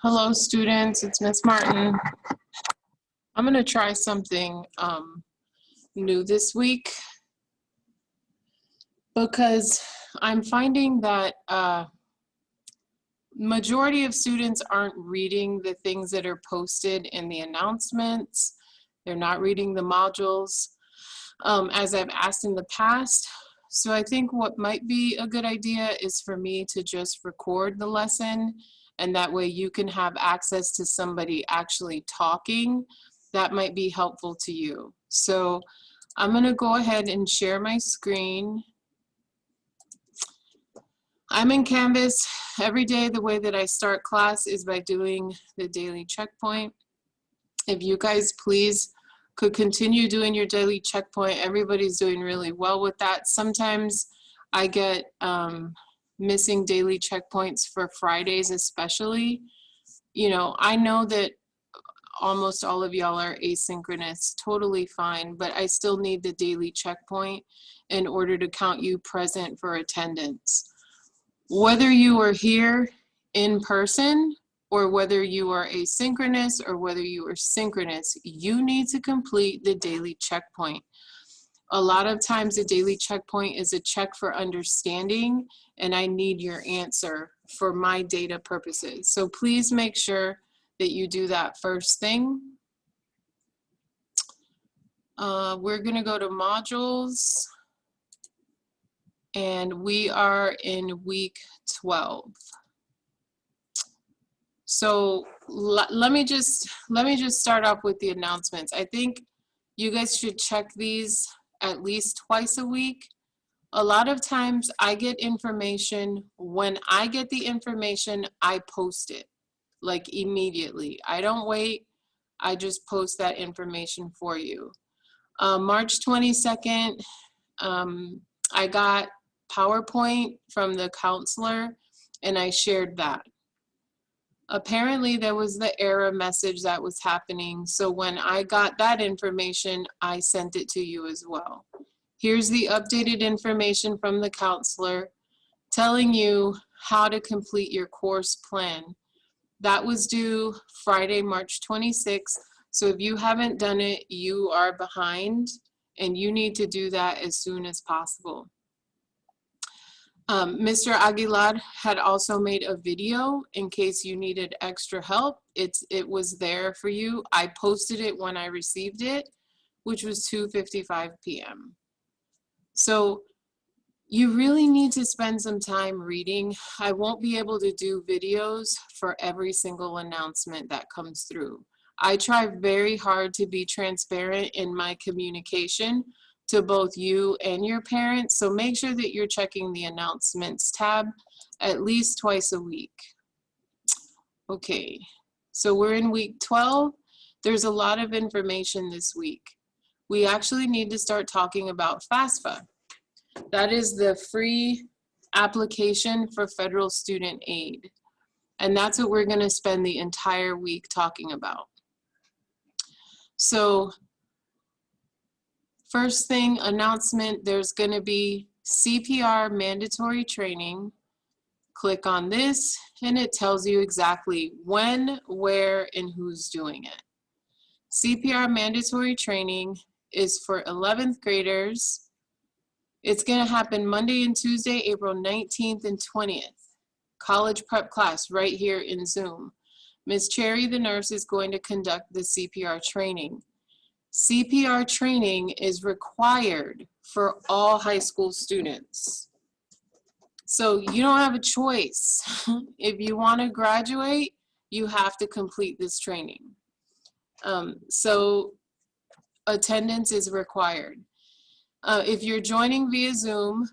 Hello students, it's Miss Martin. I'm going to try something new this week because I'm finding that majority of students aren't reading the things that are posted in the announcements. They're not reading the modules as I've asked in the past. So I think what might be a good idea is for me to just record the lesson, and that way you can have access to somebody actually talking. That might be helpful to you. So I'm going to go ahead and share my screen. I'm in Canvas every day. The way that I start class is by doing the daily checkpoint. If you guys please could continue doing your daily checkpoint, everybody's doing really well with that. Sometimes I get missing daily checkpoints for Fridays especially. You know, I know that almost all of y'all are asynchronous, totally fine, but I still need the daily checkpoint in order to count you present for attendance. Whether you are here in person or whether you are asynchronous or whether you are synchronous, you need to complete the daily checkpoint. A lot of times the daily checkpoint is a check for understanding, and I need your answer for my data purposes. So please make sure that you do that first thing. We're gonna go to modules, and we are in week 12. So let me just start off with the announcements. I think you guys should check these at least twice a week. A lot of times I get information. When I get the information, I post it like immediately. I don't wait. I just post that information for you. March 22nd, I got PowerPoint from the counselor and I shared that. Apparently there was the error message that was happening. So when I got that information, I sent it to you as well. Here's the updated information from the counselor telling you how to complete your course plan. That was due Friday, March 26th. So if you haven't done it, you are behind and you need to do that as soon as possible. Mr. Aguilar had also made a video in case you needed extra help. It was there for you. I posted it when I received it, which was 2:55 p.m. So you really need to spend some time reading. I won't be able to do videos for every single announcement that comes through. I try very hard to be transparent in my communication to both you and your parents. So make sure that you're checking the announcements tab at least twice a week. Okay, so we're in week 12. There's a lot of information this week. We actually need to start talking about FAFSA. That is the free application for federal student aid. And that's what we're gonna spend the entire week talking about. So first thing, announcement, there's gonna be CPR mandatory training. Click on this and it tells you exactly when, where, and who's doing it. CPR mandatory training is for 11th graders. It's gonna happen Monday and Tuesday, April 19th and 20th. College prep class right here in Zoom. Ms. Cherry, the nurse, is going to conduct the CPR training. CPR training is required for all high school students. So you don't have a choice. If you want to graduate, you have to complete this training. So attendance is required. If you're joining via Zoom,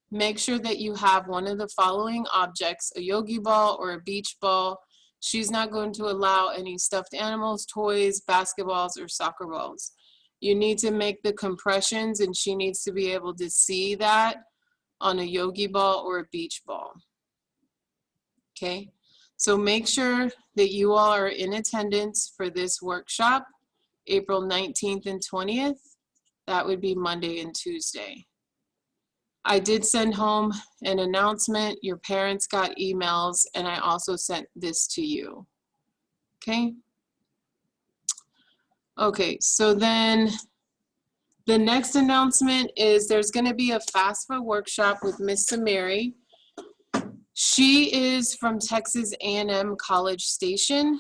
make sure that you have one of the following objects: a yogi ball or a beach ball. She's not going to allow any stuffed animals, toys, basketballs, or soccer balls. You need to make the compressions, and she needs to be able to see that on a yogi ball or a beach ball. Okay, so make sure that you all are in attendance for this workshop, April 19th and 20th. That would be Monday and Tuesday. I did send home an announcement. Your parents got emails, and I also sent this to you. Okay. Okay, so then the next announcement is there's going to be a FAFSA workshop with Miss Samari. She is from Texas A&M College Station,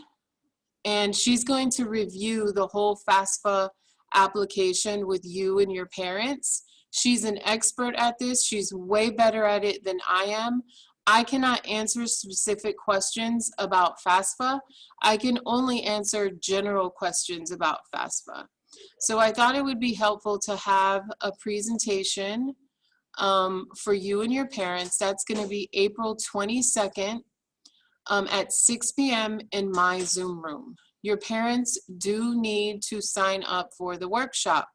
and she's going to review the whole FAFSA application with you and your parents. She's an expert at this. She's way better at it than I am. I cannot answer specific questions about FAFSA. I can only answer general questions about FAFSA. So I thought it would be helpful to have a presentation for you and your parents. That's going to be April 22nd at 6 p.m. in my Zoom room. Your parents do need to sign up for the workshop.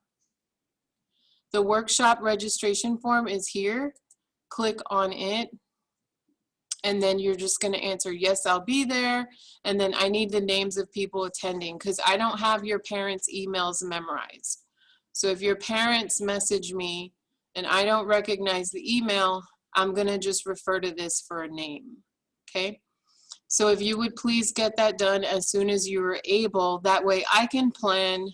The workshop registration form is here. Click on it, and then you're just going to answer, yes, I'll be there. And then I need the names of people attending because I don't have your parents' emails memorized. So if your parents message me and I don't recognize the email, I'm going to just refer to this for a name. Okay? So if you would please get that done as soon as you are able, that way I can plan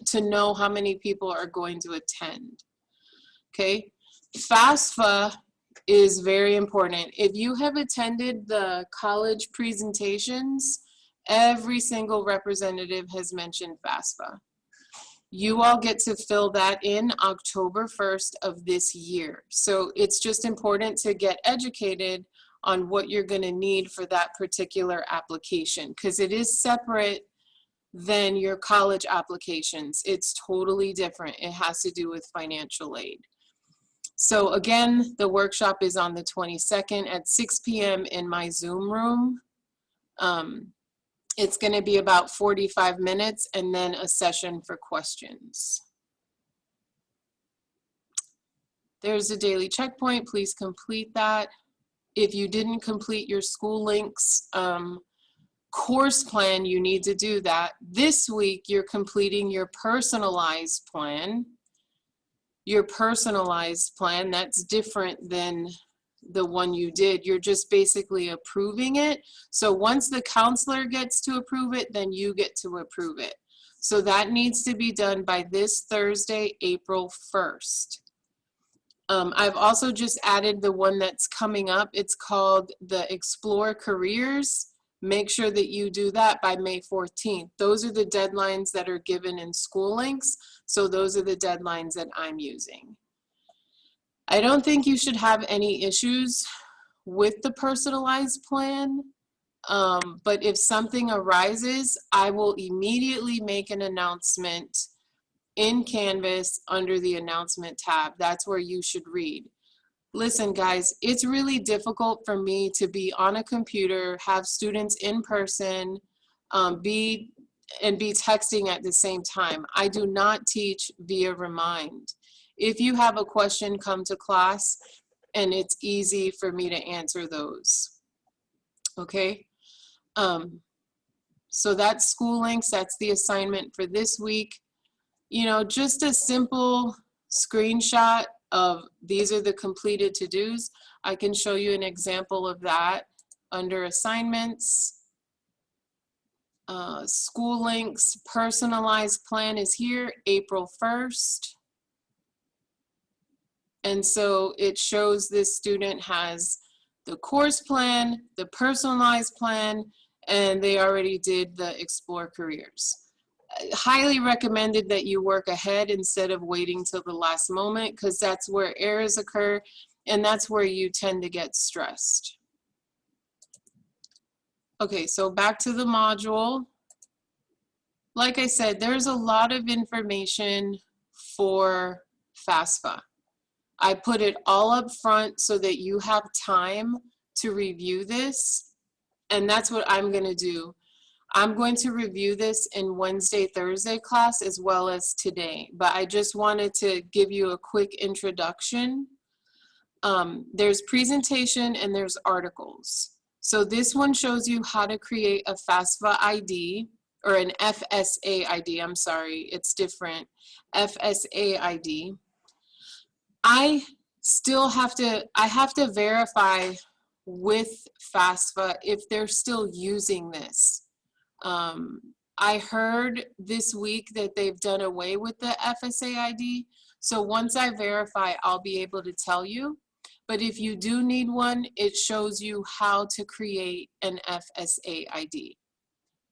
to know how many people are going to attend. Okay? FAFSA is very important. If you have attended the college presentations, every single representative has mentioned FAFSA. You all get to fill that in October 1st of this year. So it's just important to get educated on what you're going to need for that particular application, because it is separate than your college applications. It's totally different. It has to do with financial aid. So again, the workshop is on the 22nd at 6 p.m. in my Zoom room. It's going to be about 45 minutes and then a session for questions. There's a daily checkpoint. Please complete that. If you didn't complete your school links course plan, you need to do that. This week, you're completing your personalized plan. Your personalized plan, that's different than the one you did. You're just basically approving it. So once the counselor gets to approve it, then you get to approve it. So that needs to be done by this Thursday, April 1st. I've also just added the one that's coming up. It's called the Explore Careers. Make sure that you do that by May 14th. Those are the deadlines that are given in school links. So those are the deadlines that I'm using. I don't think you should have any issues with the personalized plan. But if something arises, I will immediately make an announcement in Canvas under the announcement tab. That's where you should read. Listen, guys, it's really difficult for me to be on a computer, have students in person, be texting at the same time. I do not teach via Remind. If you have a question, come to class, and it's easy for me to answer those. Okay? So that's school links. That's the assignment for this week. You know, just a simple screenshot of these are the completed to-dos. I can show you an example of that under assignments. School links, personalized plan is here, April 1st. And so it shows this student has the course plan, the personalized plan, and they already did the Explore Careers. Highly recommended that you work ahead instead of waiting till the last moment, because that's where errors occur and that's where you tend to get stressed. Okay, so back to the module. Like I said, there's a lot of information for FAFSA. I put it all up front so that you have time to review this, and that's what I'm going to do. I'm going to review this in Wednesday, Thursday class as well as today, but I just wanted to give you a quick introduction. There's presentation and there's articles. So this one shows you how to create a FAFSA ID, or an FSA ID, I'm sorry, it's different, FSA ID. I have to verify with FAFSA if they're still using this. I heard this week that they've done away with the FSA ID. So once I verify, I'll be able to tell you. But if you do need one, it shows you how to create an FSA ID.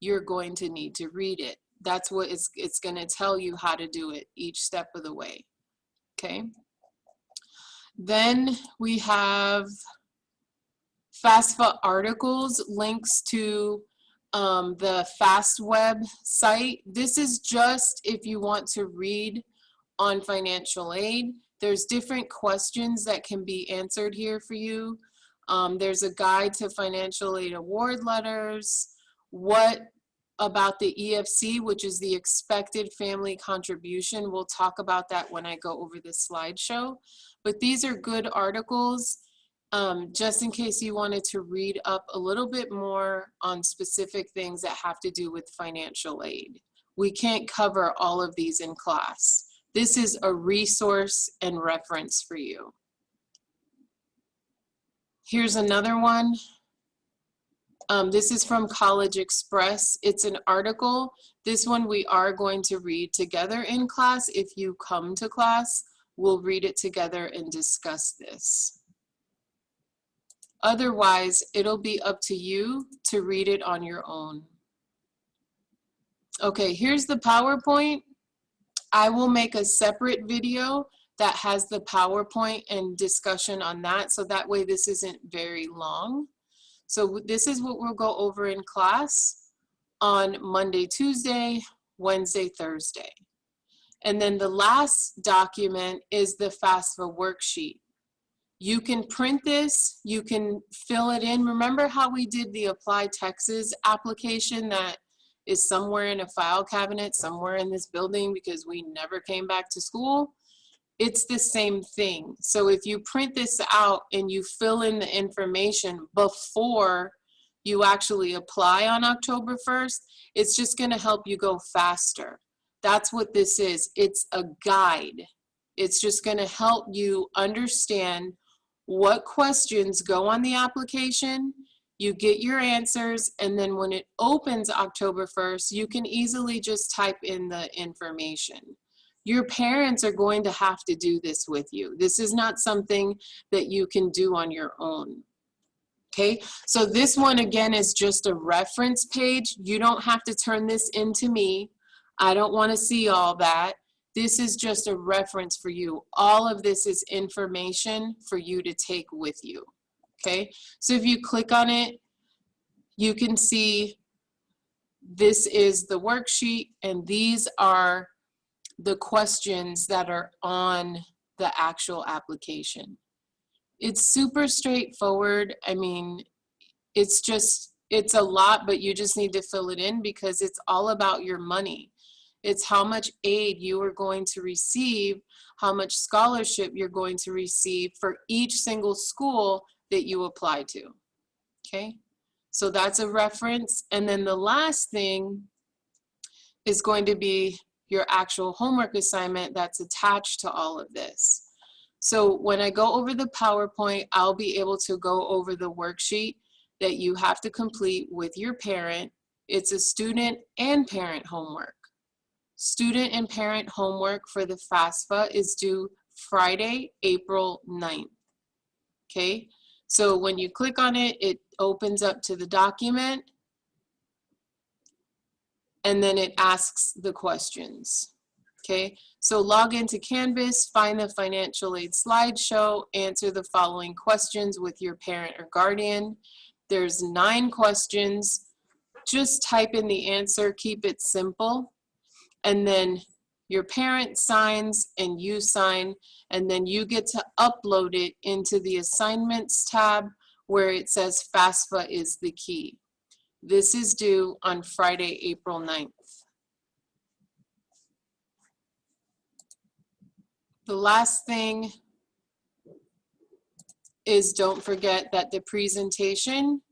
You're going to need to read it. That's what it's going to tell you how to do it each step of the way. Okay. Then we have FAFSA articles, links to the FastWeb site. This is just if you want to read on financial aid. There's different questions that can be answered here for you. There's a guide to financial aid award letters. What about the EFC, which is the expected family contribution? We'll talk about that when I go over the slideshow. But these are good articles. Just in case you wanted to read up a little bit more on specific things that have to do with financial aid. We can't cover all of these in class. This is a resource and reference for you. Here's another one. This is from College Express. It's an article. This one we are going to read together in class. If you come to class, we'll read it together and discuss this. Otherwise, it'll be up to you to read it on your own. Okay, here's the PowerPoint. I will make a separate video that has the PowerPoint and discussion on that, so that way this isn't very long. So this is what we'll go over in class on Monday, Tuesday, Wednesday, Thursday. And then the last document is the FAFSA worksheet. You can print this, you can fill it in. Remember how we did the Apply Texas application that is somewhere in a file cabinet, somewhere in this building because we never came back to school? It's the same thing. So if you print this out and you fill in the information before you actually apply on October 1st, it's just gonna help you go faster. That's what this is. It's a guide. It's just gonna help you understand what questions go on the application. You get your answers, and then when it opens October 1st, you can easily just type in the information. Your parents are going to have to do this with you. This is not something that you can do on your own. Okay, so this one again is just a reference page. You don't have to turn this into me. I don't want to see all that. This is just a reference for you. All of this is information for you to take with you. Okay, so if you click on it, you can see this is the worksheet, and these are the questions that are on the actual application. It's super straightforward. I mean, it's a lot, but you just need to fill it in because it's all about your money. It's how much aid you are going to receive, how much scholarship you're going to receive for each single school that you apply to. Okay, so that's a reference. And then the last thing is going to be your actual homework assignment that's attached to all of this. So when I go over the PowerPoint, I'll be able to go over the worksheet that you have to complete with your parent. It's a student and parent homework. Student and parent homework for the FAFSA is due Friday, April 9th. Okay, so when you click on it, it opens up to the document, and then it asks the questions. Okay, so log into Canvas, find the financial aid slideshow, answer the following questions with your parent or guardian. There's 9 questions. Just type in the answer, keep it simple. And then your parent signs and you sign, and then you get to upload it into the assignments tab where it says FAFSA is the key. This is due on Friday, April 9th. The last thing is don't forget that the presentation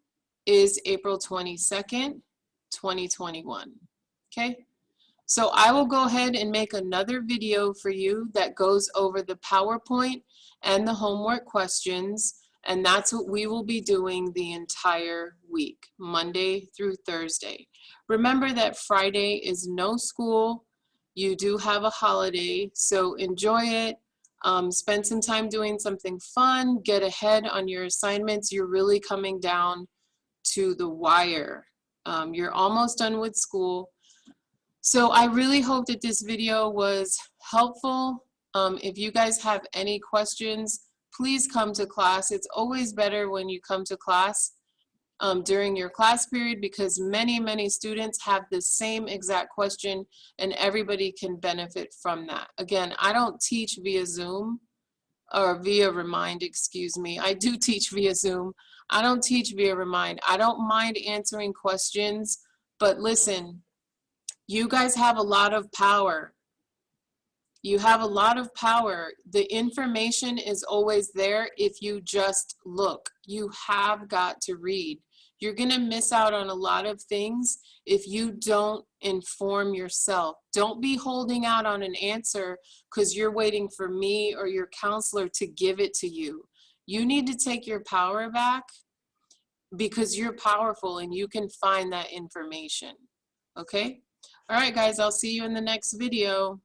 is April 22nd, 2021. Okay? So I will go ahead and make another video for you that goes over the PowerPoint and the homework questions. And that's what we will be doing the entire week, Monday through Thursday. Remember that Friday is no school. You do have a holiday, so enjoy it. Spend some time doing something fun. Get ahead on your assignments. You're really coming down to the wire. You're almost done with school. So I really hope that this video was helpful. If you guys have any questions, please come to class. It's always better when you come to class during your class period, because many students have the same exact question and everybody can benefit from that. Again, I don't teach via Zoom or via Remind, excuse me. I do teach via Zoom. I don't teach via Remind. I don't mind answering questions, but listen, you guys have a lot of power. You have a lot of power. The information is always there if you just look. You have got to read. You're going to miss out on a lot of things if you don't inform yourself. Don't be holding out on an answer because you're waiting for me or your counselor to give it to you. You need to take your power back because you're powerful and you can find that information. Okay? All right, guys, I'll see you in the next video.